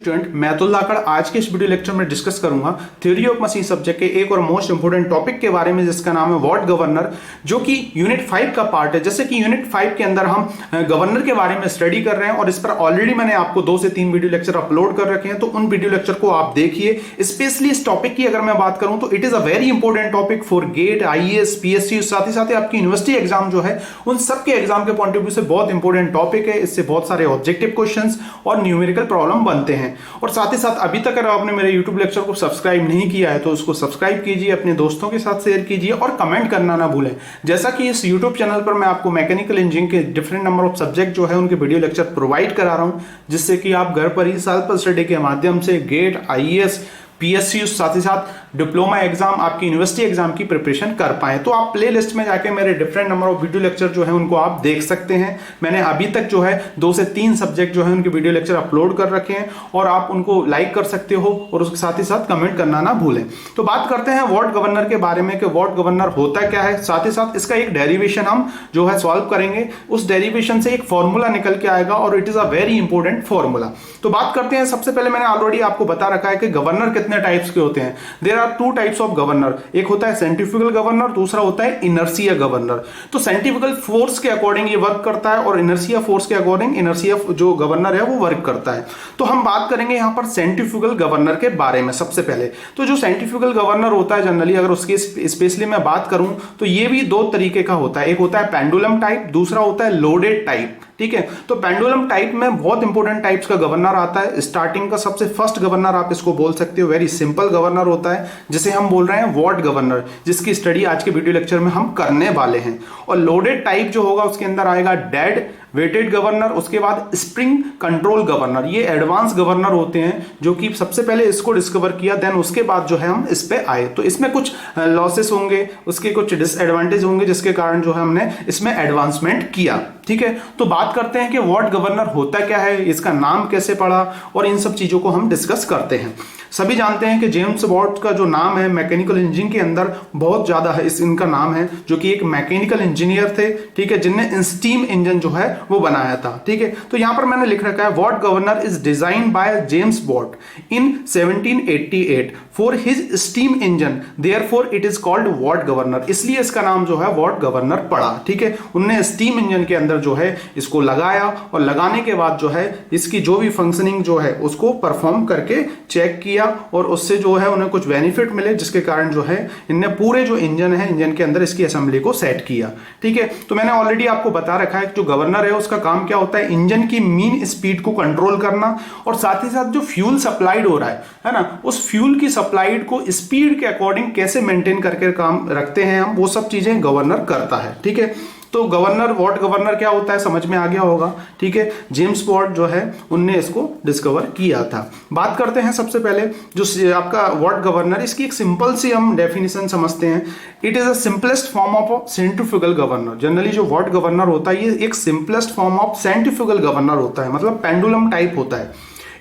Student मैं अतुल लाकड़ आज के इस वीडियो लेक्चर में डिस्कस करूंगा थ्योरी ऑफ मशीन सब्जेक्ट के एक और मोस्ट इंपोर्टेंट टॉपिक के बारे में जिसका नाम है वॉट गवर्नर, जो कि यूनिट 5 का पार्ट है। जैसे कि यूनिट 5 के अंदर हम गवर्नर के बारे में स्टडी कर रहे हैं और इस पर ऑलरेडी मैंने आपको 2 से 3 वीडियो लेक्चर अपलोड कर रखे हैं, तो उन वीडियो लेक्चर को आप देखिए। स्पेशली इस टॉपिक की अगर मैं बात करूं तो it is a very important topic for GATE, IAS, PSC, साथ ही आपकी यूनिवर्सिटी एग्जाम जो है उन सबके एग्जाम के पॉइंट ऑफ व्यू से बहुत इंपॉर्टेंट टॉपिक है। इससे बहुत सारे ऑब्जेक्टिव क्वेश्चंस और न्यूमेरिकल प्रॉब्लम बनते हैं। और साथ ही अभी तक अगर आपने मेरे YouTube लेक्चर को सब्सक्राइब नहीं किया है तो उसको सब्सक्राइब कीजिए, अपने दोस्तों के साथ शेयर कीजिए और कमेंट करना ना भूलें। जैसा कि इस YouTube चैनल पर मैं आपको मैकेनिकल इंजीनियरिंग के डिफरेंट नंबर ऑफ सब्जेक्ट जो है उनके वीडियो लेक्चर प्रोवाइड करा रहा हूं, जिससे कि आप घर पर ही सेल्फ स्टडी के माध्यम से गेट, आईएएस, पीएससी, साथ ही साथ डिप्लोमा एग्जाम, आपकी यूनिवर्सिटी एग्जाम की प्रिपरेशन कर पाए। तो आप प्ले लिस्ट में जाके मेरे different number of video lecture जो है उनको आप देख सकते हैं। मैंने अभी तक जो है 2 से 3 सब्जेक्ट जो है उनके वीडियो लेक्चर अपलोड कर रखे हैं और आप उनको लाइक कर सकते हो और उसके साथ ही साथ कमेंट करना ना भूलें। तो बात करते हैं वॉट गवर्नर के बारे में कि वॉट गवर्नर होता क्या है, साथ ही साथ इसका एक डेरिवेशन हम जो है सॉल्व करेंगे। उस डेरिवेशन से एक फॉर्मूला निकल के आएगा और it is a very important formula. तो बात करते हैं, सबसे पहले मैंने ऑलरेडी आपको बता रखा है कि गवर्नर कितने टाइप्स के होते हैं। There are 2 types of governor, एक होता है सेंट्रीफ्यूगल गवर्नर, दूसरा होता है इनर्शिया गवर्नर। तो सेंट्रीफ्यूगल फोर्स के अकॉर्डिंग ये वर्क करता है और इनर्शिया फोर्स के अकॉर्डिंग इनर्शिया जो गवर्नर है वो वर्क करता है। तो हम बात करेंगे यहां पर सेंट्रीफ्यूगल गवर्नर के बारे में। सबसे पहले तो जो सेंट्रीफ्यूगल गवर्नर होता है जनरली, अगर उसकी स्पेशली मैं बात करूं तो ये भी 2 तरीके का होता है। एक होता है पेंडुलम टाइप, दूसरा होता है लोडेड टाइप। ठीक है, तो पेंडुलम टाइप में बहुत इंपॉर्टेंट टाइप्स का गवर्नर आता है। स्टार्टिंग का सबसे फर्स्ट गवर्नर आप इसको बोल सकते हो, वेरी सिंपल गवर्नर होता है जिसे हम बोल रहे हैं वॉट गवर्नर, जिसकी स्टडी आज के वीडियो लेक्चर में हम करने वाले हैं। और लोडेड टाइप जो होगा उसके अंदर आएगा डेड वेटेड गवर्नर, उसके बाद स्प्रिंग कंट्रोल गवर्नर। ये एडवांस गवर्नर होते हैं जो कि सबसे पहले इसको डिस्कवर किया, देन उसके बाद जो है हम इस पे आए। तो इसमें कुछ लॉसेस होंगे, उसके कुछ डिसएडवांटेज होंगे, जिसके कारण जो है हमने इसमें एडवांसमेंट किया। ठीक है, तो बात करते हैं कि वॉट गवर्नर होता क्या है, इसका नाम कैसे पड़ा, और इन सब चीजों को हम डिस्कस करते हैं। सभी जानते हैं कि जेम्स वॉट का जो नाम है मैकेनिकल इंजीनियरिंग के अंदर बहुत ज्यादा है, इनका नाम है, जो कि एक मैकेनिकल इंजीनियर थे। ठीक है, जिनने स्टीम इंजन जो है वो बनाया था। ठीक है, तो यहां पर मैंने लिख रखा है what governor is design by James Watt in 1788 for his steam engine, therefore it is called what governor. इसलिए इसका नाम जो है वॉट गवर्नर पड़ा। ठीक है, उनने स्टीम इंजन के अंदर जो है इसको लगाया और लगाने के बाद जो है इसकी जो भी फंक्शनिंग जो है उसको परफॉर्म करके चेक किया और उससे जो है उन्हें कुछ बेनिफिट मिले, जिसके कारण जो है इनने पूरे जो इंजन है इंजन के अंदर इसकी असेंबली को सेट किया। ठीक है, तो मैंने ऑलरेडी आपको बता रखा है जो गवर्नर है उसका काम क्या होता है, इंजन की मीन स्पीड को कंट्रोल करना और साथ ही साथ जो फ्यूल सप्लाइड हो रहा है ना, उस फ्यूल की सप्लाइड को स्पीड के अकॉर्डिंग कैसे मेंटेन करके काम रखते हैं हम, वो सब चीजें गवर्नर करता है। ठीक है, तो गवर्नर वॉट गवर्नर क्या होता है समझ में आ गया होगा। ठीक है, जेम्स वॉट जो है उनने इसको डिस्कवर किया था। बात करते हैं सबसे पहले जो आपका वॉट गवर्नर, इसकी एक सिंपल सी हम डेफिनेशन समझते हैं। It is a simplest form of centrifugal governor. Generally जो वॉट गवर्नर होता है ये एक simplest form of centrifugal governor होता है, मतलब पेंडुलम टाइप होता है।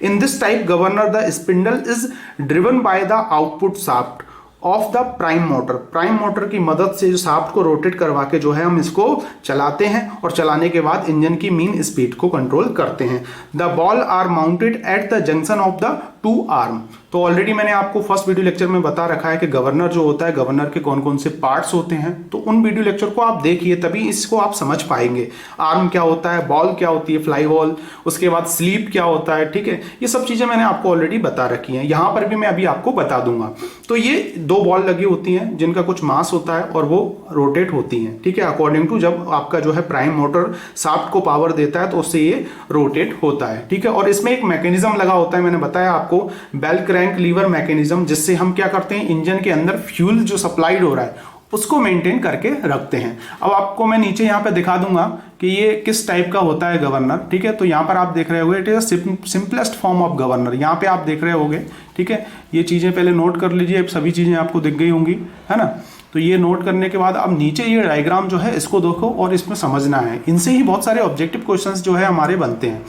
In this type governor the spindle is driven by the output shaft of the prime motor. Prime motor की मदद से जो शाफ्ट को रोटेट करवा के जो है हम इसको चलाते हैं और चलाने के बाद इंजन की मीन स्पीड को कंट्रोल करते हैं। The ball are mounted at the junction of the 2 arm. तो ऑलरेडी मैंने आपको फर्स्ट वीडियो लेक्चर में बता रखा है कि गवर्नर जो होता है, गवर्नर के कौन कौन से पार्ट्स होते हैं, तो उन वीडियो लेक्चर को आप देखिए तभी इसको आप समझ पाएंगे। आर्म क्या होता है, बॉल क्या होती है, फ्लाई बॉल, उसके बाद स्लीप क्या होता है। ठीक है, ये सब चीजें मैंने आपको ऑलरेडी बता रखी हैं, यहां पर भी मैं अभी आपको बता दूंगा। तो ये 2 बॉल लगी होती हैं जिनका कुछ मास होता है और वो रोटेट होती हैं। ठीक है, अकॉर्डिंग टू जब आपका जो है प्राइम मोटर शाफ्ट को पावर देता है तो उससे ये रोटेट होता है। ठीक है, और इसमें एक मैकेनिज्म लगा होता है, मैंने बताया आपको, बेल क्रैंक लीवर मैकेनिज्म, जिससे हम क्या करते हैं इंजन के अंदर फ्यूल जो सप्लाइड हो रहा है उसको मेंटेन करके रखते हैं। अब आपको मैं नीचे यहाँ पे दिखा दूंगा कि ये किस टाइप का होता है गवर्नर। ठीक है, तो यहाँ पर आप देख रहे होगे it is simplest form of governor, यहाँ पे आप देख रहे होगे। ठीक है, ये चीजें पहले नोट कर लीजिए, सभी चीजें आपको दिख गई होंगी, है ना। तो ये नोट करने के बाद अब नीचे ये डायग्राम जो है इसको देखो और इसमें समझना है, इनसे ही बहुत सारे ऑब्जेक्टिव क्वेश्चंस जो है हमारे बनते हैं।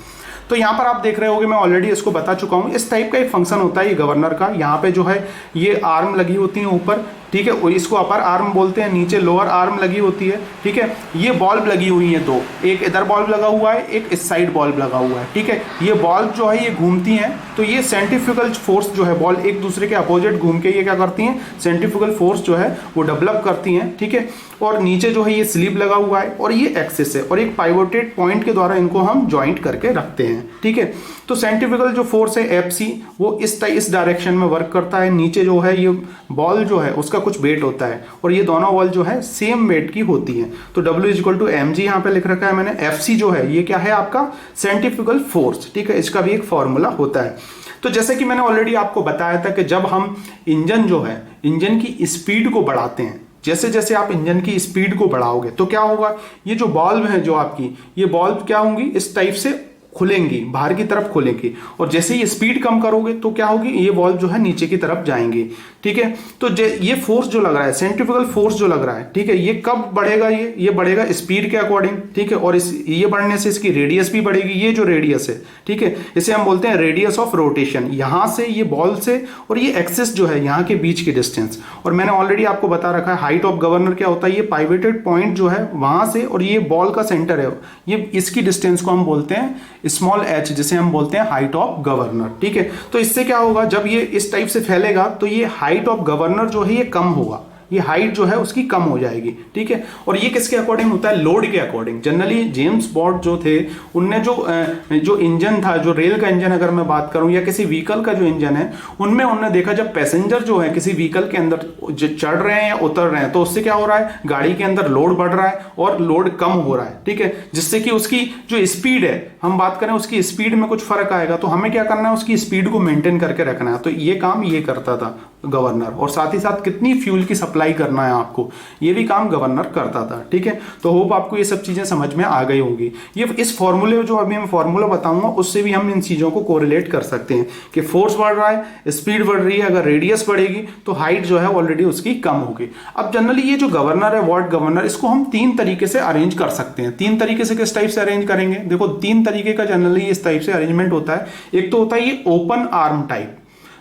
तो यहाँ पर आप देख रहे होगे, मैं ऑलरेडी इसको बता चुका हूँ, इस टाइप का एक फंक्शन होता है ये गवर्नर का। यहाँ पे जो है ये आर्म लगी होती है ऊपर, ठीक है, और इसको अपर आर्म बोलते हैं, नीचे लोअर आर्म लगी होती है, ठीक है। ये बॉल्ब लगी हुई है दो, एक इधर बॉल्ब लगा हुआ है, एक इस साइड बॉल्ब लगा हुआ है, ठीक है। ये बॉल्ब जो है ये घूमती हैं, तो ये सेंट्रीफ्यूगल फोर्स जो है, बॉल एक दूसरे के अपोजिट घूम के ये क्या करती हैं, सेंट्रीफ्यूगल फोर्स जो है वो डेवलप करती हैं, ठीक है। और नीचे जो है ये स्लीव लगा हुआ है और ये एक्सिस है, और एक पाइवोटेड पॉइंट के द्वारा इनको हम ज्वाइंट करके रखते हैं, ठीक है। तो सेंट्रीफ्यूगल जो फोर्स है Fc वो इस डायरेक्शन में वर्क करता है। नीचे जो है ये बॉल जो है उसका कुछ वेट होता है, और ये दोनों बॉल जो है सेम वेट की होती है। तो W = mg यहाँ पे लिख रखा है मैंने। Fc जो है ये क्या है आपका सेंट्रीफ्यूगल फोर्स, ठीक है। इसका भी एक फॉर्मूला होता है। तो जैसे कि मैंने ऑलरेडी आपको बताया था कि जब हम इंजन जो है, इंजन की स्पीड को बढ़ाते हैं, जैसे जैसे आप इंजन की स्पीड को बढ़ाओगे तो क्या होगा, ये जो बॉल्ब है जो आपकी, ये बॉल्ब क्या होंगी, इस टाइप से खुलेंगी, बाहर की तरफ खुलेंगी, और जैसे ही स्पीड कम करोगे तो क्या होगी, ये बॉल्ब जो है नीचे की तरफ जाएंगी, ठीक है। तो ये फोर्स जो लग रहा है, सेंट्रीफ्यूगल फोर्स जो लग रहा है, ठीक है, ये कब बढ़ेगा, ये बढ़ेगा स्पीड के अकॉर्डिंग, ठीक है। और ये बढ़ने से इसकी रेडियस भी बढ़ेगी। ये जो रेडियस है, ठीक है, इसे हम बोलते हैं रेडियस ऑफ रोटेशन। यहां से ये बॉल से और ये एक्सिस जो है यहाँ के बीच की डिस्टेंस। और मैंने ऑलरेडी आपको बता रखा है हाइट ऑफ गवर्नर क्या होता है, ये पाइवोटेड पॉइंट जो है वहां से, और ये बॉल का सेंटर है, ये इसकी डिस्टेंस को हम बोलते हैं स्मॉल h, जिसे हम बोलते हैं हाइट ऑफ गवर्नर, ठीक है। तो इससे क्या होगा, जब ये इस टाइप से फैलेगा तो ये हाइट ऑफ गवर्नर जो है ये कम होगा, ये हाइट जो है उसकी कम हो जाएगी, ठीक है। और ये किसके अकॉर्डिंग होता है, लोड के अकॉर्डिंग। जनरली जेम्स बॉन्ड जो थे उनने जो इंजन था, जो रेल का इंजन अगर मैं बात करूं, या किसी व्हीकल का जो इंजन है, उनमें उन्होंने देखा जब पैसेंजर जो है किसी व्हीकल के अंदर चढ़ रहे हैं या उतर रहे हैं, तो उससे क्या हो रहा है, गाड़ी के अंदर लोड बढ़ रहा है और लोड कम हो रहा है, ठीक है। जिससे कि उसकी जो स्पीड है, हम बात करें उसकी स्पीड में कुछ फर्क आएगा, तो हमें क्या करना है, उसकी स्पीड को मेंटेन करके रखना है। तो ये काम ये करता था गवर्नर, और साथ ही साथ कितनी फ्यूल की सप्लाई करना है आपको, ये भी काम गवर्नर करता था, ठीक है। तो होप आपको ये सब चीजें समझ में आ गई होंगी। ये इस फॉर्मूले जो अभी मैं फॉर्मूला बताऊंगा उससे भी हम इन चीजों को कोरिलेट कर सकते हैं कि फोर्स बढ़ रहा है, स्पीड बढ़ रही है, अगर रेडियस बढ़ेगी तो हाइट जो है ऑलरेडी उसकी कम होगी। अब जनरली ये जो गवर्नर है, वॉट गवर्नर, इसको हम तीन तरीके से अरेंज कर सकते हैं। तीन तरीके से किस टाइप से अरेंज करेंगे, देखो तीन तरीके का जनरली इस टाइप से अरेंजमेंट होता है। एक तो होता है ये ओपन आर्म टाइप,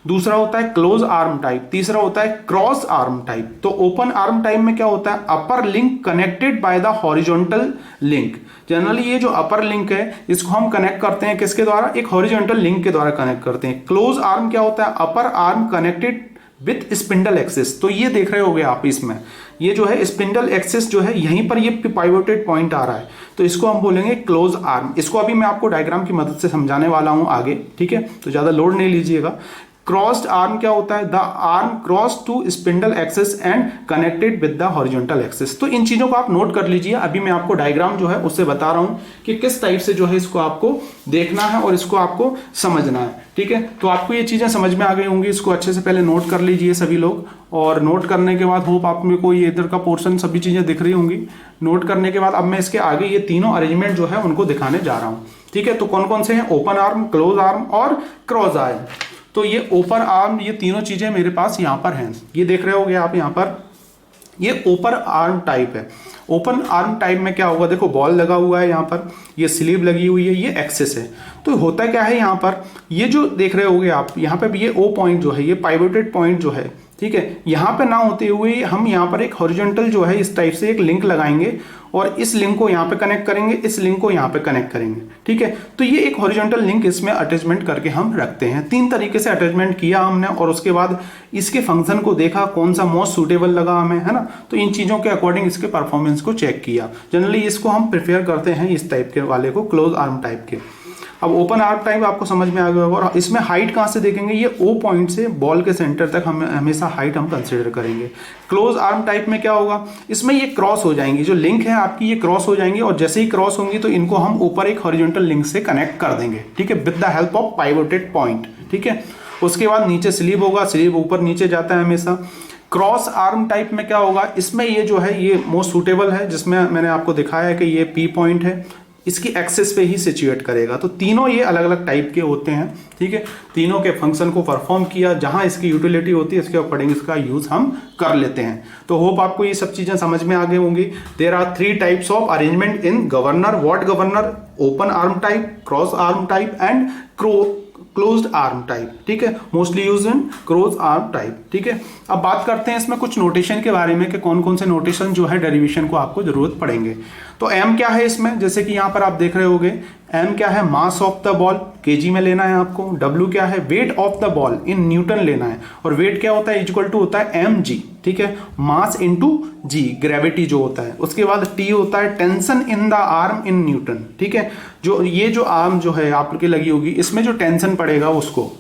दूसरा होता है क्लोज आर्म टाइप, तीसरा होता है क्रॉस आर्म टाइप। तो ओपन आर्म टाइप में क्या होता है, upper link connected by the horizontal link. Generally ये जो अपर लिंक है इसको हम कनेक्ट करते हैं किसके द्वारा, एक हॉरिजॉन्टल लिंक के द्वारा कनेक्ट करते हैं। क्लोज आर्म क्या होता है, upper arm connected with spindle axis. तो ये देख रहे होगे आप, इसमें ये जो है स्पिंडल एक्सिस जो है यहीं पर ये पाइवोटेड पॉइंट आ रहा है, तो इसको हम बोलेंगे क्लोज आर्म। इसको अभी मैं आपको डायग्राम की मदद से समझाने वाला हूं आगे, ठीक है, तो ज्यादा लोड नहीं लीजिएगा। क्रॉस्ड आर्म क्या होता है, the arm cross to spindle axis and connected with the horizontal axis. तो इन चीजों को आप नोट कर लीजिए, अभी मैं आपको डायग्राम जो है उससे बता रहा हूं कि किस टाइप से जो है इसको आपको देखना है और इसको आपको समझना है, ठीक है। तो आपको ये चीजें समझ में आ गई होंगी, इसको अच्छे से पहले नोट कर लीजिए सभी लोग, और नोट करने के बाद होप आप में को ये इधर का पोर्शन सभी चीजें दिख रही होंगी। नोट करने के बाद अब मैं इसके आगे ये तीनों अरेंजमेंट जो है उनको दिखाने जा रहा हूं, ठीक है। तो कौन कौन से हैं, ओपन आर्म, क्लोज आर्म और क्रॉस आर्म। तो ये ओपन आर्म, ये तीनों चीजें मेरे पास यहां पर हैं, ये देख रहे होगे आप यहां पर, ये ओपन आर्म टाइप है। ओपन आर्म टाइप में क्या होगा, देखो बॉल लगा हुआ है यहाँ पर, ये स्लीव लगी हुई है, ये एक्सिस है। तो होता क्या है यहाँ पर, ये जो देख रहे होगे आप यहाँ पे ये ओ पॉइंट जो है, ये पाइवोटेड पॉइंट जो है, ठीक है, यहाँ पे ना होते हुए हम यहाँ पर एक हॉरिजॉन्टल जो है इस टाइप से एक लिंक लगाएंगे, और इस लिंक को यहाँ पे कनेक्ट करेंगे, इस लिंक को यहाँ पे कनेक्ट करेंगे, ठीक है। तो ये एक हॉरिजॉन्टल लिंक इसमें अटैचमेंट करके हम रखते हैं। तीन तरीके से अटैचमेंट किया हमने, और उसके बाद इसके फंक्शन को देखा, कौन सा मोस्ट सूटेबल लगा हमें, है ना। तो इन चीजों के अकॉर्डिंग इसके परफॉर्मेंस को चेक किया। जनरली इसको हम प्रेफर करते हैं इस टाइप के वाले को, क्लोज आर्म टाइप के। अब ओपन आर्म टाइप आपको समझ में आ गया होगा, और इसमें हाइट कहाँ से देखेंगे, ये ओ पॉइंट से बॉल के सेंटर तक हम हमेशा हाइट हम कंसीडर करेंगे। क्लोज आर्म टाइप में क्या होगा, इसमें ये क्रॉस हो जाएंगी, जो लिंक है आपकी ये क्रॉस हो जाएंगी, और जैसे ही क्रॉस होंगी तो इनको हम ऊपर एक हॉरिजॉन्टल लिंक से कनेक्ट कर देंगे, ठीक है, with the help of pivoted point, ठीक है। उसके बाद नीचे स्लीव होगा, स्लीव ऊपर नीचे जाता है हमेशा। क्रॉस आर्म टाइप में क्या होगा, इसमें ये जो है ये मोस्ट सूटेबल है, जिसमें मैंने आपको दिखाया है कि ये पी पॉइंट है, इसकी एक्सेस पे ही सिचुएट करेगा। तो तीनों ये अलग अलग टाइप के होते हैं, ठीक है। तीनों के फंक्शन को परफॉर्म किया, जहां इसकी यूटिलिटी होती है इसके अकॉर्डिंग इसका यूज हम कर लेते हैं। तो होप आपको ये सब चीजें समझ में आ गई होंगी। There are 3 types of arrangement in governor, what governor, open arm type, cross arm type and closed arm type, ठीक है, mostly use in close arm type, ठीक है। अब बात करते हैं इसमें कुछ नोटेशन के बारे में कि कौन कौन से नोटेशन जो है डेरिवेशन को आपको जरूरत पड़ेंगे। तो एम क्या है इसमें, जैसे कि यहां पर आप देख रहे होगे, एम क्या है, mass of the ball, KG में लेना है आपको। डब्ल्यू क्या है, weight of the ball in newton लेना है, और वेट क्या होता है, इक्वल टू होता है एम जी, ठीक है, मास इनटू जी, ग्रेविटी जो होता है। उसके बाद टी होता है tension in the arm in newton, ठीक है, जो ये जो आर्म जो है आपके लगी होगी इसमें जो टेंशन पड़ेगा उसको।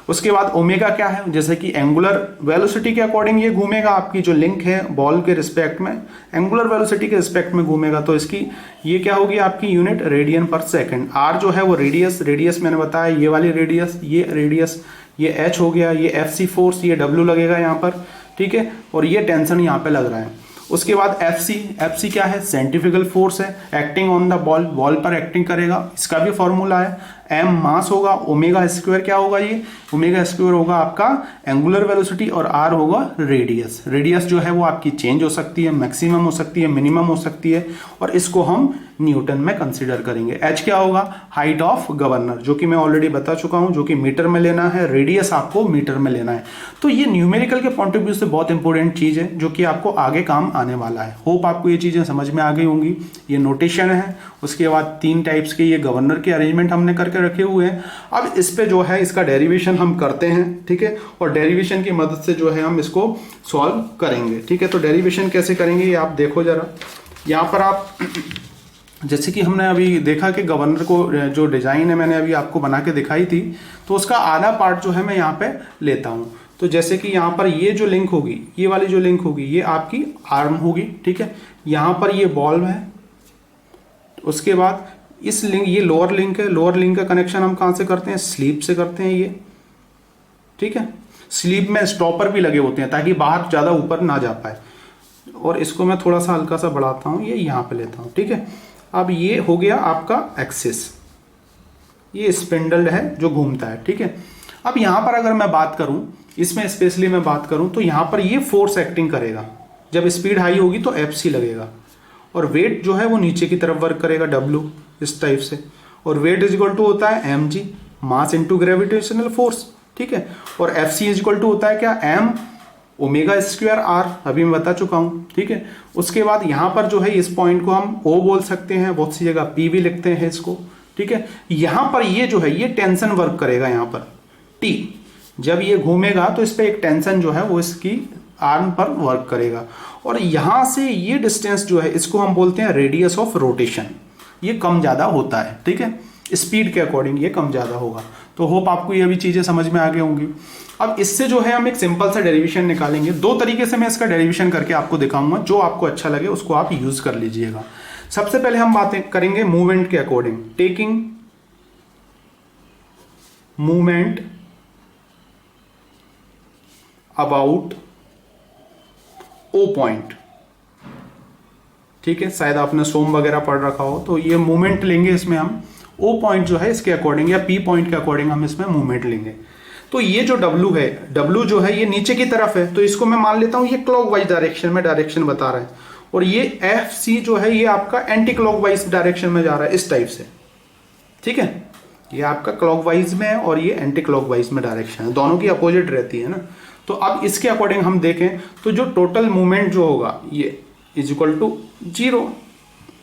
उसके बाद ओमेगा क्या है, जैसे कि एंगुलर वेलोसिटी के अकॉर्डिंग ये घूमेगा, आपकी जो लिंक है बॉल के रिस्पेक्ट में एंगुलर वेलोसिटी के रिस्पेक्ट में घूमेगा, तो इसकी ये क्या होगी आपकी यूनिट रेडियन पर सेकंड। आर जो है वो रेडियस, रेडियस मैंने बताया ये वाली रेडियस, ये रेडियस, ये एच हो गया, ये एफ सी फोर्स, ये डब्ल्यू लगेगा यहाँ पर, ठीक है, और ये टेंशन यहाँ पे लग रहा है। उसके बाद एफ सी क्या है, सेंट्रीफ्यूगल फोर्स है, acting on the ball, ball पर एक्टिंग करेगा, इसका भी फॉर्मूला है। एम मास होगा, ओमेगा स्क्वायर क्या होगा, ये ओमेगा स्क्वायर होगा आपका एंगुलर वेलोसिटी, और आर होगा रेडियस। रेडियस जो है वो आपकी चेंज हो सकती है, मैक्सिमम हो सकती है, मिनिमम हो सकती है, और इसको हम न्यूटन में कंसीडर करेंगे। एच क्या होगा, हाइट ऑफ गवर्नर, जो कि मैं ऑलरेडी बता चुका हूं, जो कि मीटर में लेना है, रेडियस आपको मीटर में लेना है। तो ये न्यूमेरिकल के पॉइंट ऑफ व्यू से बहुत इंपॉर्टेंट चीज है जो कि आपको आगे काम आने वाला है। होप आपको ये चीजें समझ में आ गई होंगी। ये नोटेशन है, उसके बाद 3 टाइप्स के ये गवर्नर के अरेंजमेंट हमने करके रखे हुए हैं। अब इस पे जो है इसका डेरिवेशन हम करते हैं, ठीक है, और डेरिवेशन की मदद से जो है हम इसको सॉल्व करेंगे, ठीक है। तो डेरिवेशन कैसे करेंगे ये आप देखो जरा। यहाँ पर आप जैसे कि हमने अभी देखा कि गवर्नर को जो डिजाइन है मैंने अभी आपको बना के दिखाई थी, तो उसका आधा पार्ट जो है मैं यहाँ पे लेता हूँ। तो जैसे कि यहाँ पर ये जो लिंक होगी, ये वाली जो लिंक होगी, ये आपकी आर्म होगी, ठीक है। यहाँ पर ये बॉल है, उसके बाद इस लिंक, ये लोअर लिंक है, लोअर लिंक का कनेक्शन हम कहाँ से करते हैं, स्लीप से करते हैं ये, ठीक है। स्लीप में स्टॉपर भी लगे होते हैं ताकि बाहर ज़्यादा ऊपर ना जा पाए, और इसको मैं थोड़ा सा हल्का सा बढ़ाता हूँ, ये यहाँ पे लेता हूँ, ठीक है। अब ये हो गया आपका एक्सिस, ये स्पिंडल है जो घूमता है, ठीक है। अब यहाँ पर अगर मैं बात करूँ, इसमें स्पेशली मैं बात करूँ, तो यहाँ पर ये फोर्स एक्टिंग करेगा, जब स्पीड हाई होगी तो एफ सी लगेगा, और वेट जो है वो नीचे की तरफ वर्क करेगा, डब्ल्यू, इस टाइप से, और वेट इज इक्वल टू होता है M G, mass into gravitational force, ठीक है। और F C is equal to होता है क्या, एम ओमेगा स्क्वायर आर, अभी मैं बता चुका हूं, ठीक है। उसके बाद यहां पर जो है इस पॉइंट को हम ओ बोल सकते हैं, बहुत सी जगह पी भी लिखते हैं इसको, ठीक है। यहां पर ये जो है ये टेंशन वर्क करेगा, यहां पर टी, जब ये घूमेगा तो इस पर एक टेंशन जो है वो इसकी आर्म पर वर्क करेगा, और यहां से ये डिस्टेंस जो है इसको हम बोलते हैं रेडियस ऑफ रोटेशन। ये कम ज्यादा होता है, ठीक है, स्पीड के अकॉर्डिंग ये कम ज्यादा होगा। तो होप आपको ये भी चीजें समझ में आ गई होंगी। अब इससे जो है हम एक सिंपल सा डेरिवेशन निकालेंगे। 2 तरीके से मैं इसका डेरिवेशन करके आपको दिखाऊंगा, जो आपको अच्छा लगे उसको आप यूज कर लीजिएगा। सबसे पहले हम बातें करेंगे मूवमेंट के according, taking movement about O point, ठीक है, शायद आपने सोम वगैरह पढ़ रखा हो, तो ये मूवमेंट लेंगे इसमें हम ओ पॉइंट जो है इसके अकॉर्डिंग, या पी पॉइंट के अकॉर्डिंग हम इसमें मूवमेंट लेंगे। तो ये जो डब्ल्यू है, डब्ल्यू जो है ये नीचे की तरफ है, तो इसको मैं मान लेता हूं ये क्लॉकवाइज डायरेक्शन में डायरेक्शन बता रहा है, और ये एफ सी जो है ये आपका एंटी क्लॉकवाइज डायरेक्शन में जा रहा है, इस टाइप से, ठीक है। ये आपका क्लॉकवाइज में है और ये एंटी क्लॉकवाइज में डायरेक्शन है, दोनों की अपोजिट रहती है ना। तो अब इसके अकॉर्डिंग हम देखें तो जो टोटल मूवमेंट जो होगा ये is equal to 0,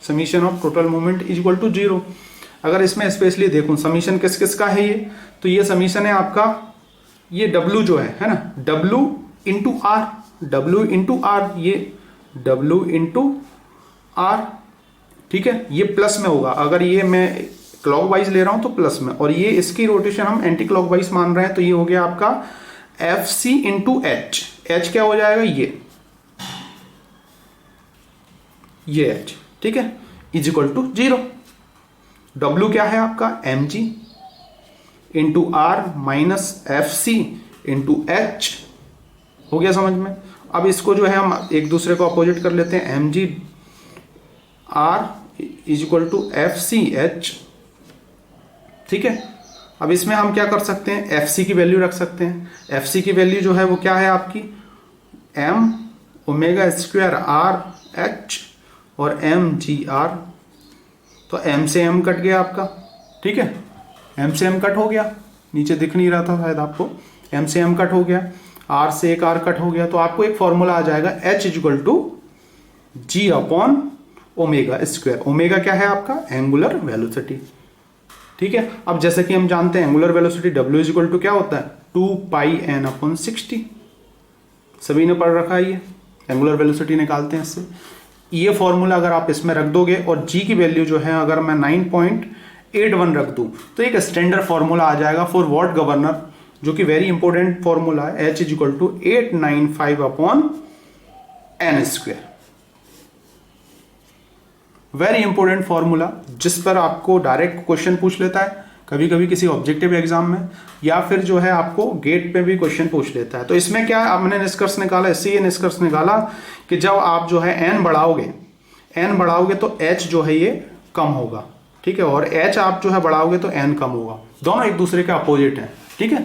summation of total movement is equal to 0। अगर इसमें स्पेशली देखूं समीशन किस किस का है ये, तो ये समीशन है आपका, ये W जो है ना, W into R, W into R, ये W इंटू आर, ठीक है, ये प्लस में होगा। अगर ये मैं क्लॉकवाइज ले रहा हूं तो प्लस में, और ये इसकी रोटेशन हम एंटी क्लॉकवाइज मान रहे हैं, तो ये हो गया आपका F C into H. H क्या हो जाएगा, ये एच, ठीक है, इज इक्वल टू 0। W क्या है आपका M G into R minus F C into H, हो गया समझ में। अब इसको जो है हम एक दूसरे को अपोजिट कर लेते हैं, M G R is equal to F C H, ठीक है। अब इसमें हम क्या कर सकते हैं, एफ सी की वैल्यू रख सकते हैं। एफ सी की वैल्यू जो है वो क्या है आपकी, M omega square R H और एम जी आर, तो एम से एम कट गया आपका, ठीक है, एम से एम कट हो गया, नीचे दिख नहीं रहा था शायद आपको, m से m कट हो गया, r से एक r कट हो गया, तो आपको एक फॉर्मूला आ जाएगा h equal to g upon omega square. Omega क्या है आपका? Angular velocity. ठीक है, अब जैसे कि हम जानते हैं angular velocity w is equal to क्या होता है? 2 पाई n अपॉन 60। सभी ने पढ़ रखा है, ये एंगुलर वेलोसिटी निकालते हैं इससे। ये फॉर्मूला अगर आप इसमें रख दोगे और g की वैल्यू जो है अगर मैं 9.81 रख दूं तो एक स्टैंडर्ड फॉर्मूला आ जाएगा फॉर वॉट गवर्नर, जो कि वेरी इंपॉर्टेंट फॉर्मूला है, h is equal to 895 upon n square. Very important formula, जिस पर आपको डायरेक्ट क्वेश्चन पूछ लेता है कभी कभी किसी ऑब्जेक्टिव एग्जाम में, या फिर जो है आपको गेट पे भी क्वेश्चन पूछ लेता है। तो इसमें क्या हमने निष्कर्ष निकाला, इससे ये निष्कर्ष निकाला कि जब आप जो है n बढ़ाओगे तो h जो है ये कम होगा। ठीक है, और h आप जो है बढ़ाओगे तो n कम होगा, दोनों एक दूसरे के अपोजिट हैं। ठीक है,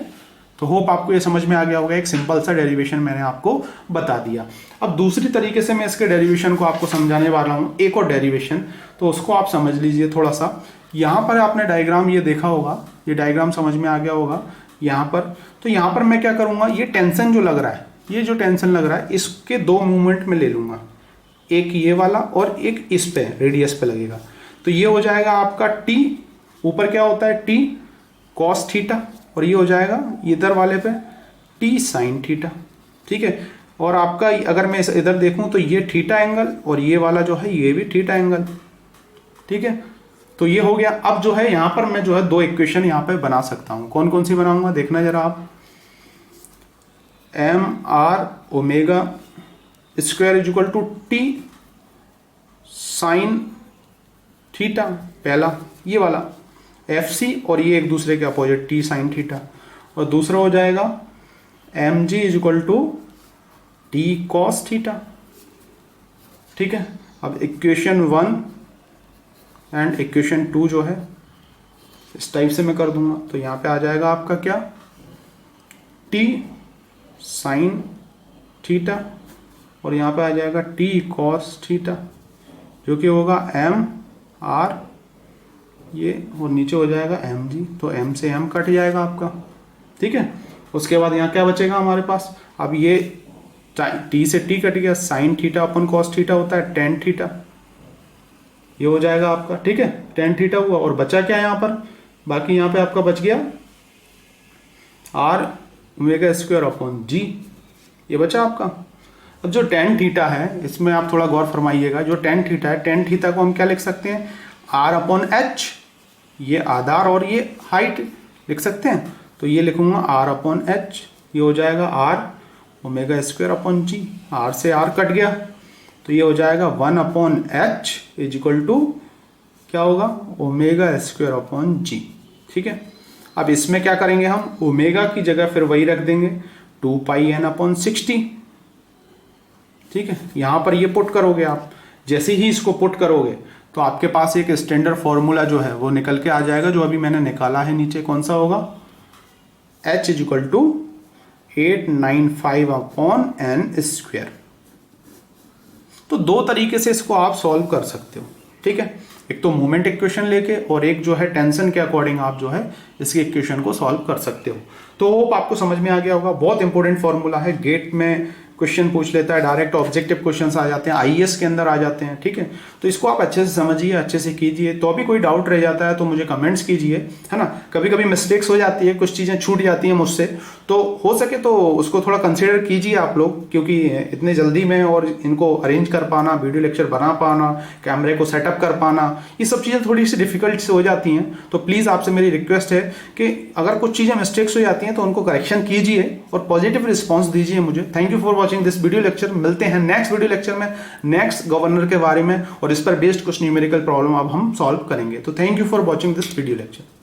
तो होप आपको ये समझ में आ गया होगा। एक सिंपल सा डेरिवेशन मैंने आपको बता दिया। अब दूसरी तरीके से मैं इसके डेरिवेशन को आपको समझाने वाला हूँ, एक और डेरिवेशन, तो उसको आप समझ लीजिए थोड़ा सा। यहाँ पर आपने डायग्राम ये देखा होगा, ये डायग्राम समझ में आ गया होगा यहाँ पर। तो यहाँ पर मैं क्या करूँगा, ये टेंशन जो लग रहा है, ये जो टेंशन लग रहा है इसके दो मूवमेंट में ले लूँगा, एक ये वाला और एक इस पे रेडियस पे लगेगा। तो ये हो जाएगा आपका t, ऊपर क्या होता है t cos थीटा, और ये हो जाएगा इधर वाले पे t sin थीटा। ठीक है, और आपका अगर मैं इधर देखूं तो ये थीटा एंगल और ये वाला जो है ये भी थीटा एंगल। ठीक है, तो ये हो गया। अब जो है यहाँ पर मैं जो है दो इक्वेशन यहाँ पे बना सकता हूँ। कौन कौन सी बनाऊंगा देखना जरा आप। M R omega square is equal to T sine theta, पहला ये वाला एफ सी, और ये एक दूसरे के अपोजिट टी साइन थीटा, और दूसरा हो जाएगा M G is equal to T cos theta. ठीक है, अब इक्वेशन 1 एंड इक्वेशन 2 जो है इस टाइप से मैं कर दूंगा, तो यहाँ पे आ जाएगा आपका क्या, टी साइन थीटा, और यहाँ पे आ जाएगा टी कॉस थीटा, जो कि होगा एम आर ये, और नीचे हो जाएगा एम जी, तो एम से एम कट जाएगा आपका। ठीक है, उसके बाद यहाँ क्या बचेगा हमारे पास, अब ये टी से टी कट गया, साइन थीटा अपन कॉस थीटा होता है टेन थीटा, ये हो जाएगा आपका। ठीक है, टेन थीटा हुआ, और बचा क्या यहाँ पर, बाकी यहाँ पे आपका बच गया आर ओमेगा स्क्वायर अपॉन जी, ये बचा आपका। अब जो टेन थीटा है इसमें आप थोड़ा गौर फरमाइएगा, जो टेन थीटा है, टेन थीटा को हम क्या लिख सकते हैं, आर अपॉन एच, ये आधार और ये हाइट लिख सकते हैं, तो ये लिखूंगा आर अपॉन एच, ये हो जाएगा R omega square upon G, R से आर कट गया, तो ये हो जाएगा 1 upon H is equal to क्या होगा, ओमेगा स्क्वायर अपॉन जी। ठीक है, अब इसमें क्या करेंगे हम, ओमेगा की जगह फिर वही रख देंगे 2 पाई एन अपॉन 60। ठीक है, यहाँ पर ये पुट करोगे आप, जैसे ही इसको पुट करोगे तो आपके पास एक स्टैंडर्ड फॉर्मूला जो है वो निकल के आ जाएगा, जो अभी मैंने निकाला है नीचे, कौन सा होगा, h is equal to 895 upon N square. तो दो तरीके से इसको आप सॉल्व कर सकते हो। ठीक है, एक तो मोमेंट इक्वेशन लेके, और एक जो है टेंशन के अकॉर्डिंग आप जो है इसकी इक्वेशन को सॉल्व कर सकते हो। तो होप आपको समझ में आ गया होगा। बहुत इंपॉर्टेंट फॉर्मूला है, गेट में क्वेश्चन पूछ लेता है, डायरेक्ट ऑब्जेक्टिव क्वेश्चंस आ जाते हैं, आईएएस के अंदर आ जाते हैं। ठीक है, तो इसको आप अच्छे से समझिए, अच्छे से कीजिए। तो अभी कोई डाउट रह जाता है तो मुझे कमेंट्स कीजिए, है ना। कभी कभी मिस्टेक्स हो जाती है, कुछ चीज़ें छूट जाती हैं मुझसे, तो हो सके तो उसको थोड़ा कंसिडर कीजिए आप लोग, क्योंकि इतने जल्दी में और इनको अरेंज कर पाना, वीडियो लेक्चर बना पाना, कैमरे को सेटअप कर पाना, ये सब चीज़ें थोड़ी सी डिफिकल्ट से हो जाती हैं। तो प्लीज़ आपसे मेरी रिक्वेस्ट है कि अगर कुछ चीज़ें मिस्टेक्स हो जाती हैं तो उनको करेक्शन कीजिए और पॉजिटिव रिस्पॉन्स दीजिए मुझे। Thank you for watching this video lecture. मिलते हैं नेक्स्ट वीडियो लेक्चर में, नेक्स्ट गवर्नर के बारे में, और इस पर बेस्ड कुछ न्यूमेरिकल प्रॉब्लम अब हम सॉल्व करेंगे। तो thank you for watching this video lecture.